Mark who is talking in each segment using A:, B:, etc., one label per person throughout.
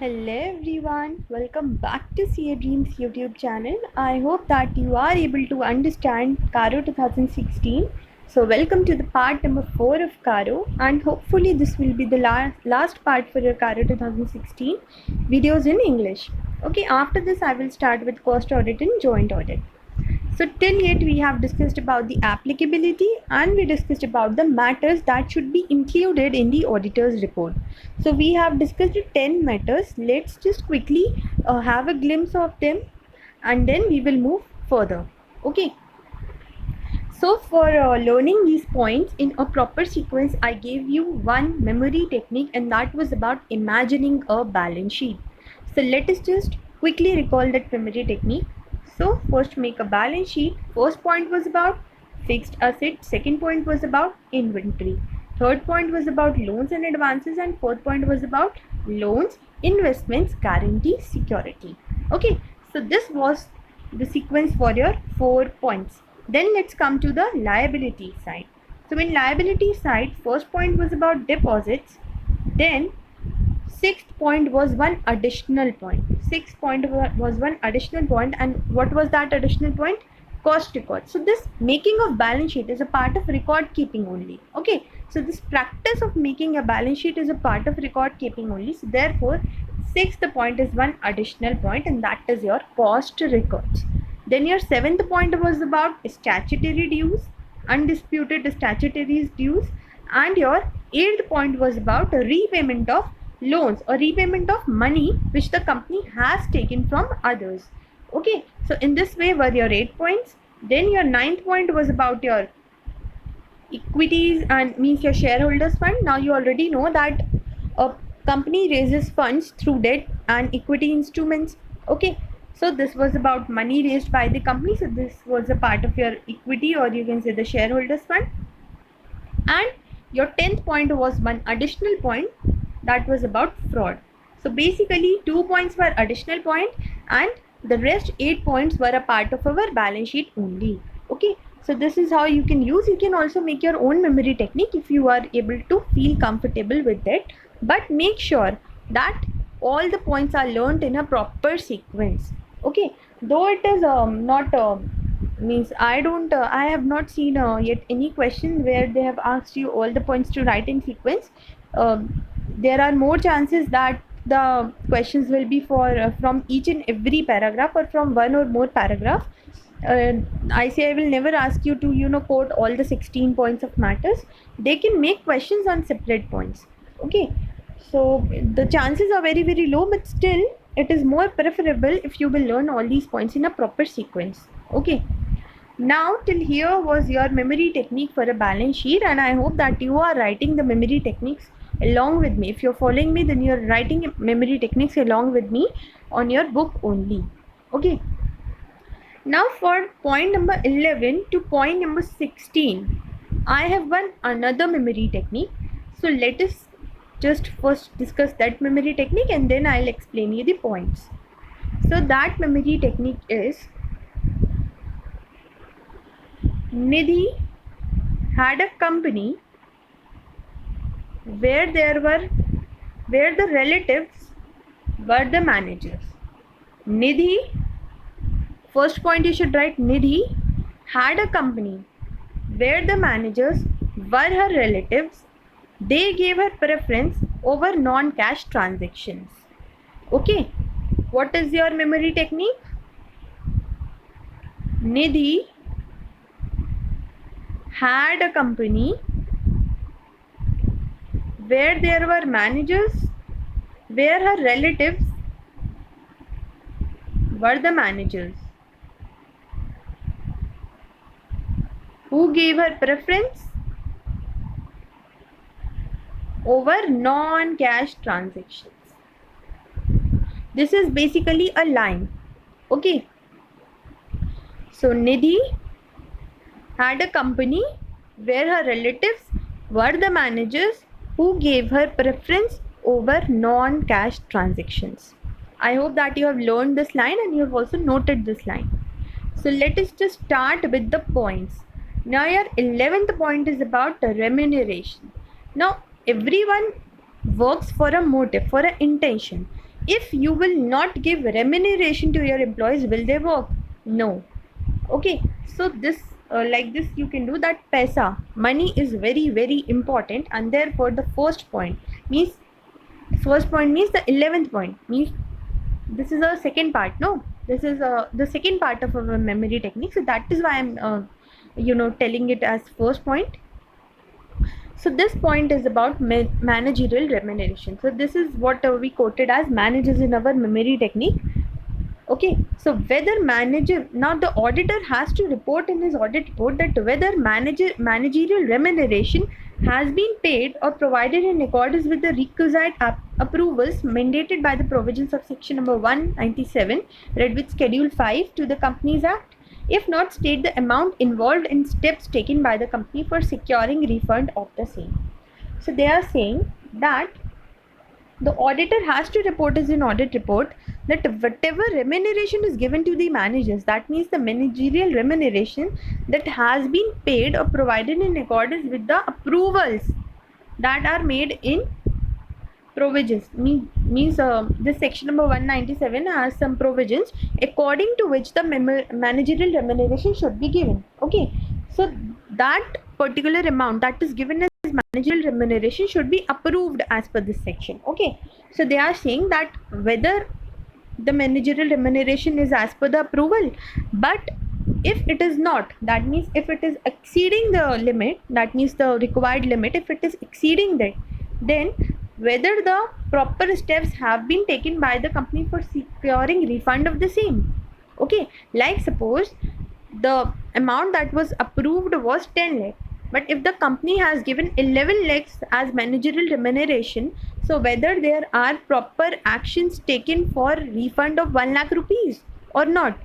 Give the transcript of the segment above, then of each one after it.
A: Hello everyone, welcome back to CA Dreams YouTube channel. I hope that you are able to understand Caro 2016. So welcome to the part number 4 of Caro, and hopefully this will be the last part for your Caro 2016 videos in English. Okay, after this I will start with cost audit and joint audit. So till yet we have discussed about the applicability and we discussed about the matters that should be included in the auditor's report. So we have discussed 10 matters. Let's just quickly have a glimpse of them and then we will move further. Okay. So for learning these points in a proper sequence, I gave you one memory technique and that was about imagining a balance sheet. So let us just quickly recall that memory technique. So first make a balance sheet. First point was about fixed assets. Second point was about inventory. Third point was about loans and advances, and fourth point was about loans, investments, guarantees, security. Okay, so this was the sequence for your 4 points. Then let's come to the liability side. So in liability side, first point was about deposits. Then sixth point was one additional point. Sixth point was one additional point, and what was that additional point? Cost record. So this making of balance sheet is a part of record keeping only. Okay, so this practice of making a balance sheet is a part of record keeping only. So therefore sixth point is one additional point, and that is your cost records. Then your seventh point was about statutory dues, undisputed statutory dues, and your eighth point was about repayment of loans or repayment of money which the company has taken from others. Okay, so in this way were your 8 points. Then your ninth point was about your equities and means your shareholders fund. Now you already know that a company raises funds through debt and equity instruments. Okay, so this was about money raised by the company. So this was a part of your equity, or you can say the shareholders fund. And your 10th point was one additional point that was about fraud. So basically 2 points were additional point and the rest 8 points were a part of our balance sheet only. Okay, so this is how you can use. You can also make your own memory technique if you are able to feel comfortable with it, but make sure that all the points are learned in a proper sequence. Okay, though it is not means I have not seen yet any question where they have asked you all the points to write in sequence. There are more chances that the questions will be for from each and every paragraph or from one or more paragraph. I say I will never ask you to quote all the 16 points of matters. They can make questions on separate points. Okay, so the chances are very very low, but still it is more preferable if you will learn all these points in a proper sequence. Okay, now till here was your memory technique for a balance sheet, and I hope that you are writing the memory techniques along with me. If you're following me, then you're writing memory techniques along with me on your book only. Okay, now for point number 11 to point number 16, I have one another memory technique. So let us just first discuss that memory technique and then I'll explain you the points. So that memory technique is Nidhi had a company where the relatives were the managers. Nidhi, first point you should write, Nidhi had a company where the managers were her relatives. They gave her preference over non-cash transactions. Okay, what is your memory technique? Nidhi had a company where there were managers, where her relatives were the managers, who gave her preference over non-cash transactions. This is basically a line. Okay, so Nidhi had a company where her relatives were the managers who gave her preference over non-cash transactions. I hope that you have learned this line and you have also noted this line. So let us just start with the points. Now your 11th point is about remuneration. Now everyone works for a motive, for an intention. if you will not give remuneration to your employees, will they work? No. Okay, so this like this you can do that. Paisa, money is very very important, and therefore the first point means the 11th point means this is a second part. No, this is the second part of our memory technique, so that is why I'm telling it as first point. So this point is about managerial remuneration. So this is what we quoted as managers in our memory technique. Okay, so whether manager, now the auditor has to report in his audit report that whether managerial remuneration has been paid or provided in accordance with the requisite approvals mandated by the provisions of section number 197 read with schedule 5 to the Companies Act. If not, state the amount involved in steps taken by the company for securing refund of the same. So they are saying that the auditor has to report as an audit report that whatever remuneration is given to the managers, that means the managerial remuneration that has been paid or provided in accordance with the approvals that are made in provisions, means this section number 197 has some provisions according to which the managerial remuneration should be given. Okay, so that particular amount that is given as managerial remuneration should be approved as per this section. Okay, so they are saying that whether the managerial remuneration is as per the approval, but if it is not, that means if it is exceeding the limit, that means the required limit, if it is exceeding that, then whether the proper steps have been taken by the company for securing refund of the same. Okay, like suppose the amount that was approved was 10 lakh, but if the company has given 11 lakhs as managerial remuneration, so whether there are proper actions taken for refund of 1 lakh rupees or not.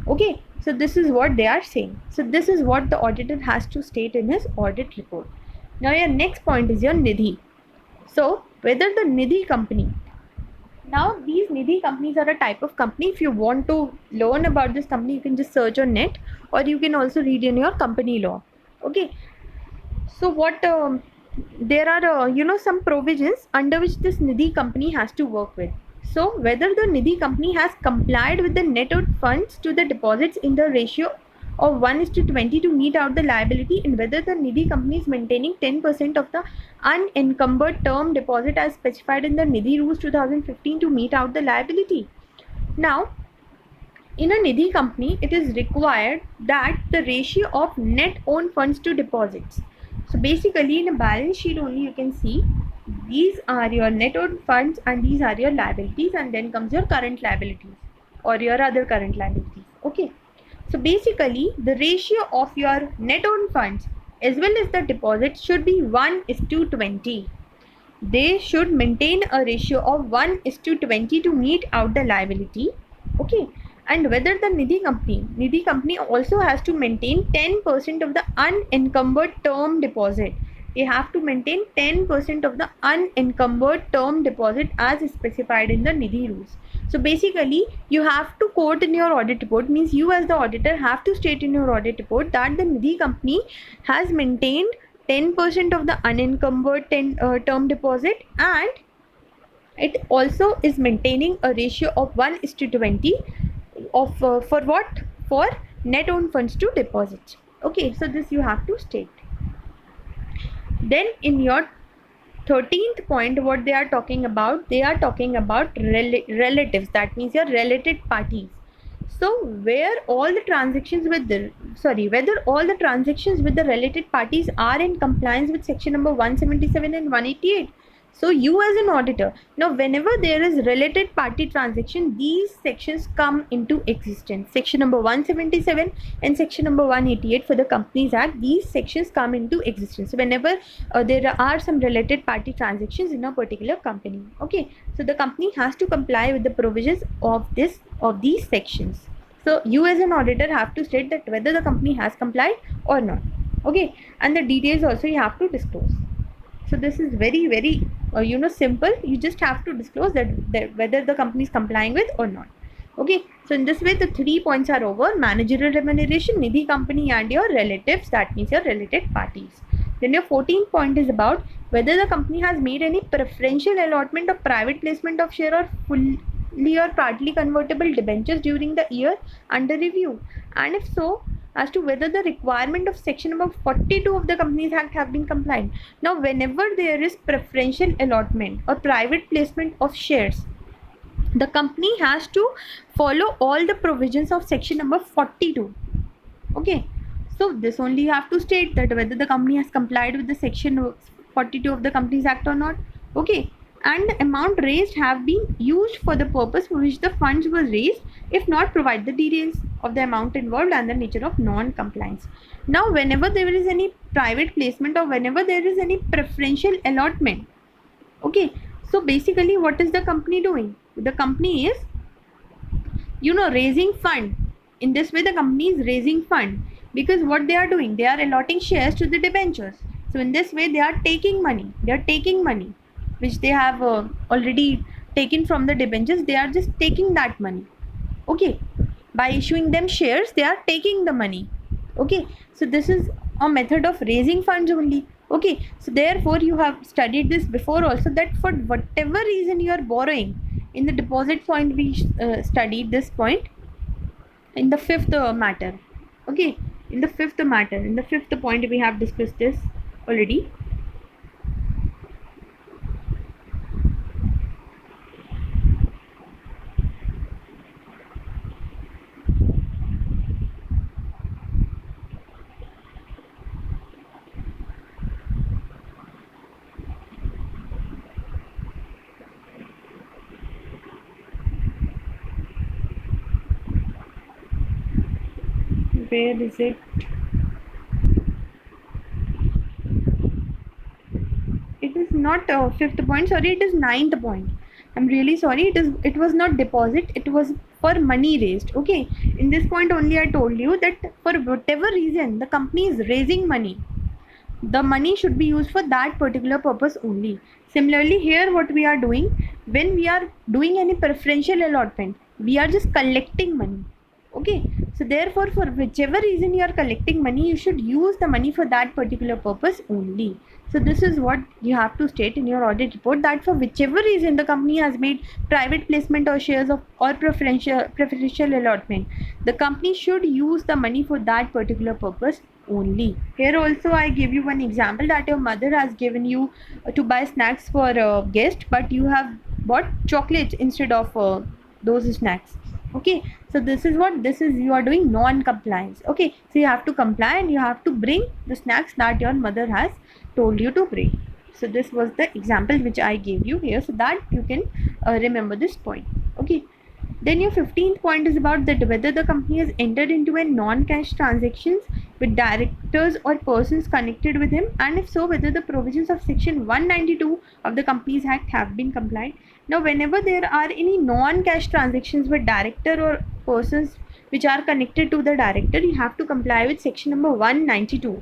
A: Okay, so this is what they are saying. So this is what the auditor has to state in his audit report. Now your next point is your Nidhi. So whether the Nidhi company, now these Nidhi companies are a type of company. If you want to learn about this company, you can just search on net, or you can also read in your company law. Okay, so what there are some provisions under which this Nidhi company has to work with. So whether the Nidhi company has complied with the net out funds to the deposits in the ratio of 1:20 to meet out the liability, and whether the Nidhi company is maintaining 10% of the unencumbered term deposit as specified in the Nidhi Rules 2015 to meet out the liability. Now, in a Nidhi company, it is required that the ratio of net own funds to deposits. So basically, in a balance sheet only you can see these are your net own funds and these are your liabilities, and then comes your current liabilities or your other current liabilities. Okay. So basically, the ratio of your net own funds as well as the deposit should be 1:20. They should maintain a ratio of 1:20 to meet out the liability. Okay, and whether the Nidhi company also has to maintain 10% of the unencumbered term deposit. They have to maintain 10% of the unencumbered term deposit as specified in the Nidhi rules. So basically, you have to quote in your audit report, means you as the auditor have to state in your audit report that the Nidhi company has maintained 10% of the unencumbered term deposit, and it also is maintaining a ratio of 1:20 of for what? For net own funds to deposits. Okay, so this you have to state. Then in your 13th point, what they are talking about relatives, that means your related parties. So where all the transactions with the whether all the transactions with the related parties are in compliance with section number 177 and 188. So you as an auditor, now whenever there is related party transaction, these sections come into existence. Section number 177 and section number 188 for the Companies Act, these sections come into existence whenever there are some related party transactions in a particular company. Okay, so the company has to comply with the provisions of these sections. So you as an auditor have to state that whether the company has complied or not. Okay, and the details also you have to disclose. So this is very very simple. You just have to disclose that whether the company is complying with or not. Okay, so in this way the 3 points are over: managerial remuneration, Nidhi company, and your relatives, that means your related parties. Then your 14th point is about whether the company has made any preferential allotment or private placement of share or fully or partly convertible debentures during the year under review, and if so, as to whether the requirement of section number 42 of the Companies Act have been complied. Now, whenever there is preferential allotment or private placement of shares, the company has to follow all the provisions of section number 42. Okay, so this only you have to state that whether the company has complied with the section 42 of the Companies Act or not. Okay, and the amount raised have been used for the purpose for which the funds were raised. If not, provide the details of the amount involved and the nature of non-compliance. Now, whenever there is any private placement or whenever there is any preferential allotment, okay, so basically what is the company doing? The company is, raising fund. In this way, the company is raising fund, because what they are doing, they are allotting shares to the debentures. So in this way, they are taking money. They are taking money which they have already taken from the debentures. They are just taking that money. Okay, by issuing them shares, they are taking the money. Okay, so this is a method of raising funds only. Okay, so therefore you have studied this before also, that for whatever reason you are borrowing, in the deposit point we studied this point in the fifth matter. Okay, in the fifth point we have discussed this already. Where is it? It is not fifth point, sorry, it is ninth point. I'm really sorry, it was not deposit, it was for money raised. Okay, in this point only I told you that for whatever reason the company is raising money, the money should be used for that particular purpose only. Similarly, here what we are doing, when we are doing any preferential allotment, we are just collecting money. Okay, so therefore for whichever reason you are collecting money, you should use the money for that particular purpose only. So this is what you have to state in your audit report, that for whichever reason the company has made private placement or shares of or preferential allotment, the company should use the money for that particular purpose only. Here also I give you one example, that your mother has given you to buy snacks for a guest, but you have bought chocolates instead of those snacks. Okay, so this is you are doing non-compliance. Okay, so you have to comply and you have to bring the snacks that your mother has told you to bring. So this was the example which I gave you here, so that you can remember this point. Okay, then your 15th point is about that whether the company has entered into a non-cash transactions with directors or persons connected with him, and if so, whether the provisions of section 192 of the Companies Act have been complied. Now, whenever there are any non-cash transactions with director or persons which are connected to the director, you have to comply with section number 192.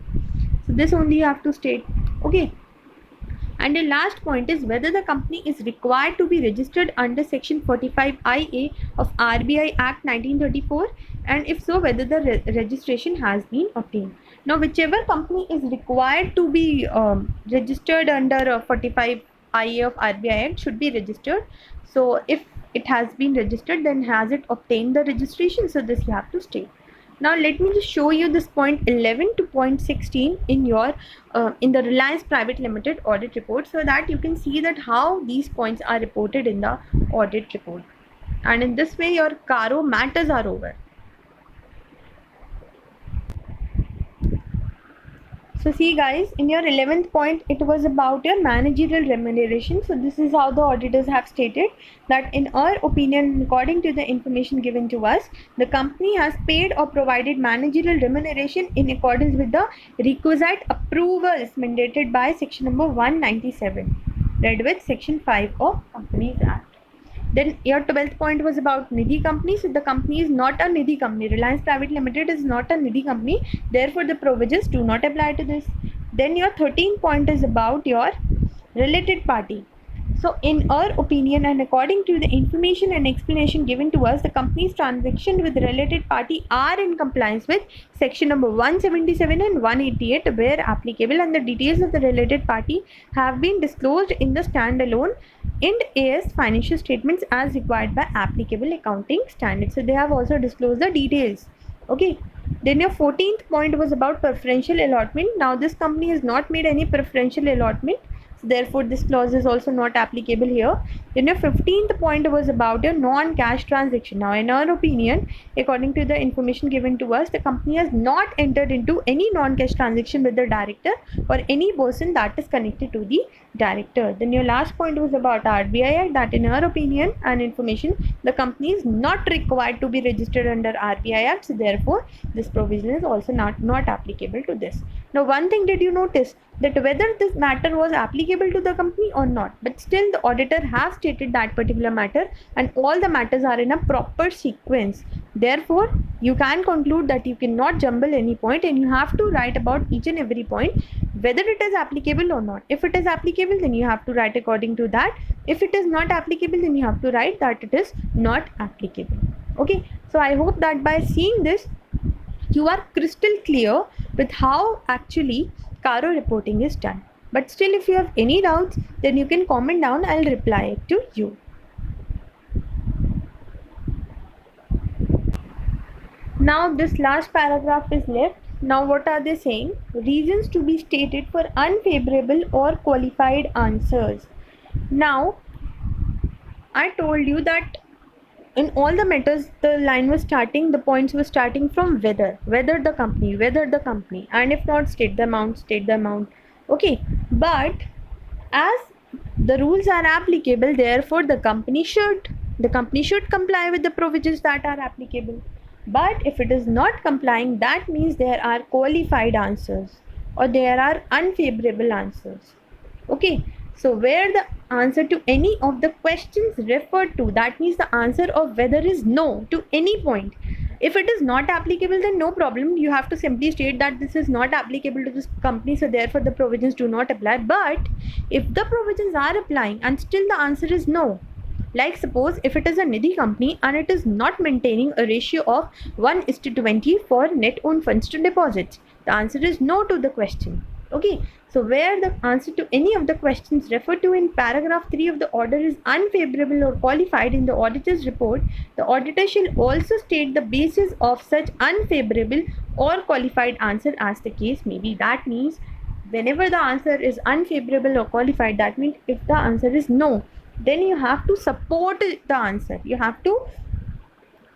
A: So this only you have to state. Okay, and the last point is whether the company is required to be registered under section 45IA of RBI Act 1934, and if so, whether the registration has been obtained. Now, whichever company is required to be registered under 45IA of RBI Act should be registered. So if it has been registered, then has it obtained the registration? So this you have to state. Now let me just show you this point 11 to point 16 in your in the Reliance Private Limited audit report, so that you can see that how these points are reported in the audit report, and in this way your CARO matters are over. So see guys, in your 11th point, it was about your managerial remuneration. So this is how the auditors have stated that in our opinion, according to the information given to us, the company has paid or provided managerial remuneration in accordance with the requisite approvals mandated by section number 197, read with section 5 of Companies Act. Then your 12th point was about Nidhi company. So the company is not a Nidhi company. Reliance Private Limited is not a Nidhi company. Therefore, the provisions do not apply to this. Then your 13th point is about your related party. So, in our opinion, and according to the information and explanation given to us, the company's transaction with the related party are in compliance with section number 177 and 188 where applicable, and the details of the related party have been disclosed in the standalone Ind AS financial statements as required by applicable accounting standards. So, they have also disclosed the details. Okay. Then your 14th point was about preferential allotment. Now, this company has not made any preferential allotment. So therefore, this clause is also not applicable here. Then your 15th point was about a non-cash transaction. Now, in our opinion, according to the information given to us, the company has not entered into any non-cash transaction with the director or any person that is connected to the director. Then your last point was about RBI Act, that in our opinion and information, the company is not required to be registered under RBI Act. So therefore, this provision is also not applicable to this. Now, one thing did you notice that whether this matter was applicable to the company or not, but still the auditor have stated that particular matter and all the matters are in a proper sequence. Therefore, you can conclude that you cannot jumble any point and you have to write about each and every point whether it is applicable or not. If it is applicable, then you have to write according to that. If it is not applicable, then you have to write that it is not applicable. Okay, so I hope that by seeing this, you are crystal clear with how actually Caro reporting is done. But still, if you have any doubts, then you can comment down. I'll reply to you. Now, this last paragraph is left. Now, what are they saying? Reasons to be stated for unfavorable or qualified answers. Now, I told you that in all the matters the line was starting, the points were starting from whether the company, and if not, state the amount. Okay, but as the rules are applicable, therefore the company should comply with the provisions that are applicable. But if it is not complying, that means there are qualified answers or there are unfavorable answers. Okay, so where the answer to any of the questions referred to, that means the answer of whether is no to any point. If it is not applicable, then no problem. You have to simply state that this is not applicable to this company, so therefore the provisions do not apply. But if the provisions are applying and still the answer is no, like suppose if it is a Nidhi company and it is not maintaining a ratio of 1:20 for net owned funds to deposits, the answer is no to the question. Okay, so where the answer to any of the questions referred to in paragraph 3 of the order is unfavorable or qualified in the auditor's report, the auditor shall also state the basis of such unfavorable or qualified answer as the case may be. That means whenever the answer is unfavorable or qualified, that means if the answer is no, then you have to support the answer. You have to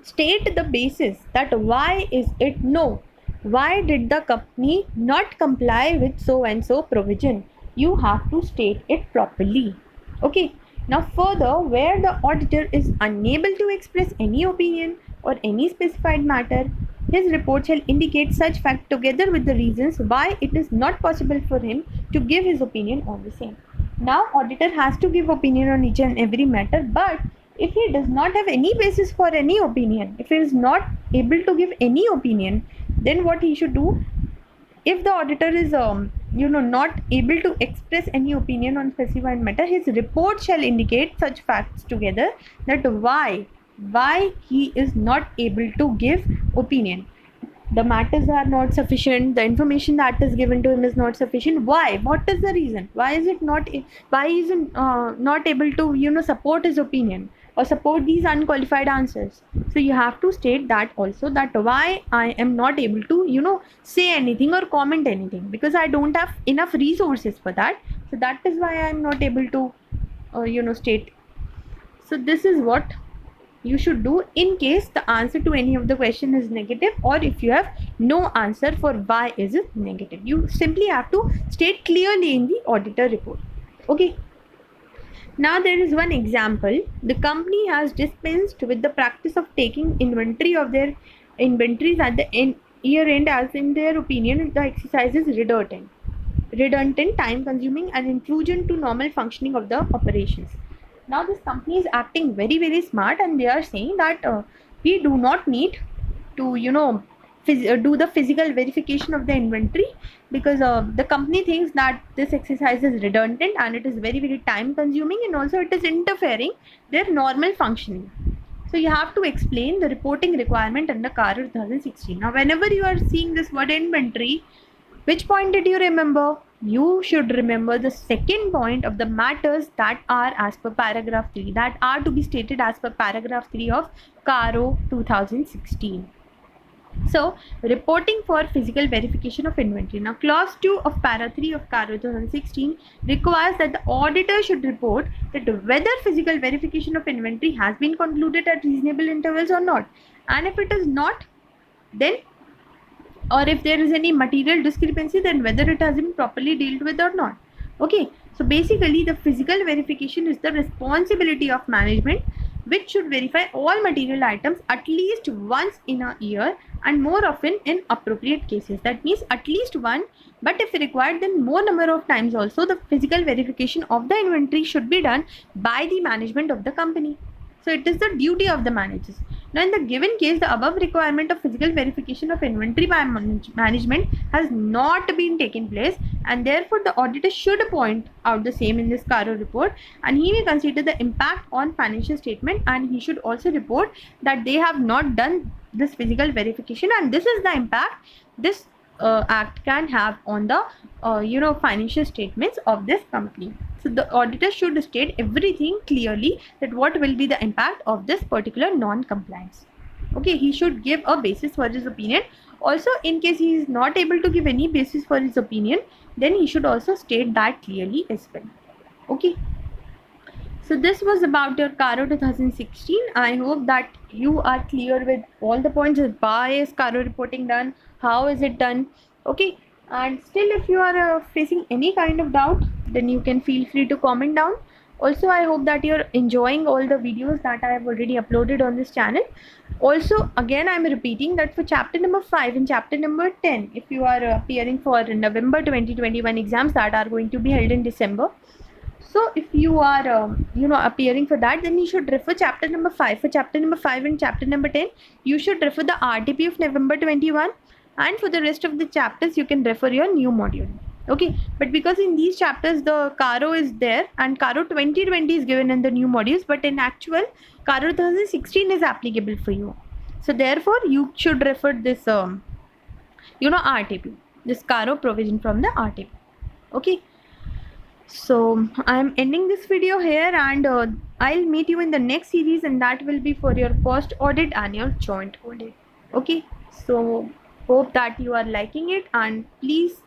A: state the basis that why is it no. Why did the company not comply with so and so provision? You have to state it properly. Okay. Now further, where the auditor is unable to express any opinion or any specified matter, his report shall indicate such fact together with the reasons why it is not possible for him to give his opinion on the same. Now auditor has to give opinion on each and every matter, but if he does not have any basis for any opinion, if he is not able to give any opinion, then what he should do? If the auditor is not able to express any opinion on specified matter, his report shall indicate such facts together that why he is not able to give opinion. The matters are not sufficient, the information that is given to him is not sufficient. Why? What is the reason? Why is it not not able to support his opinion or support these unqualified answers? So you have to state that also, that why I am not able to say anything or comment anything, because I don't have enough resources for that. So that is why I am not able to state. So this is what you should do in case the answer to any of the question is negative, or if you have no answer for why is it negative. You simply have to state clearly in the auditor report. Okay. Now there is one example. The company has dispensed with the practice of taking inventory of their inventories at the year end, as in their opinion the exercise is redundant, time consuming, and intrusion to normal functioning of the operations. Now this company is acting very smart, and they are saying that we do not need to do the physical verification of the inventory, because the company thinks that this exercise is redundant and it is very very time consuming, and also it is interfering their normal functioning. So you have to explain the reporting requirement under CARO 2016. Now whenever you are seeing this word inventory, which point did you remember? You should remember the second point of the matters that are as per paragraph 3, that are to be stated as per paragraph 3 of CARO 2016. So, reporting for physical verification of inventory. Now, clause 2 of para 3 of CARO 2016 requires that the auditor should report that whether physical verification of inventory has been concluded at reasonable intervals or not. And if it is not, then, or if there is any material discrepancy, then whether it has been properly dealt with or not. Okay, so basically the physical verification is the responsibility of management, which should verify all material items at least once in a year and more often in appropriate cases. That means at least one, but if required, then more number of times also the physical verification of the inventory should be done by the management of the company. So it is the duty of the managers. Now in the given case, the above requirement of physical verification of inventory by management has not been taken place, and therefore the auditor should point out the same in this CARO report, and he may consider the impact on financial statement, and he should also report that they have not done this physical verification, and this is the impact this act can have on the financial statements of this company. So the auditor should state everything clearly, that what will be the impact of this particular non-compliance. Okay, he should give a basis for his opinion. Also, in case he is not able to give any basis for his opinion, then he should also state that clearly as well. Okay. So this was about your CARO 2016. I hope that you are clear with all the points. Why is CARO reporting done? How is it done? Okay. And still, if you are facing any kind of doubt, then you can feel free to comment down. Also, I hope that you're enjoying all the videos that I have already uploaded on this channel. Also, again, I'm repeating that for chapter number 5 and chapter number 10, if you are appearing for November 2021 exams that are going to be held in December, so if you are appearing for that, then you should refer chapter number 5. For chapter number 5 and chapter number 10, you should refer the RTP of November 21, and for the rest of the chapters you can refer your new module. Okay, but because in these chapters the CARO is there and CARO 2020 is given in the new modules, but in actual CARO 2016 is applicable for you. So therefore you should refer this RTP, this CARO provision from the RTP. Okay. So I'm ending this video here, and I'll meet you in the next series, and that will be for your post audit and your joint audit. Okay, so hope that you are liking it, and please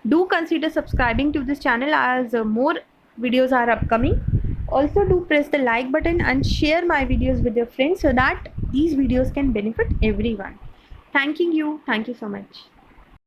A: do consider subscribing to this channel as more videos are upcoming. Also do press the like button and share my videos with your friends so that these videos can benefit everyone. Thank you so much.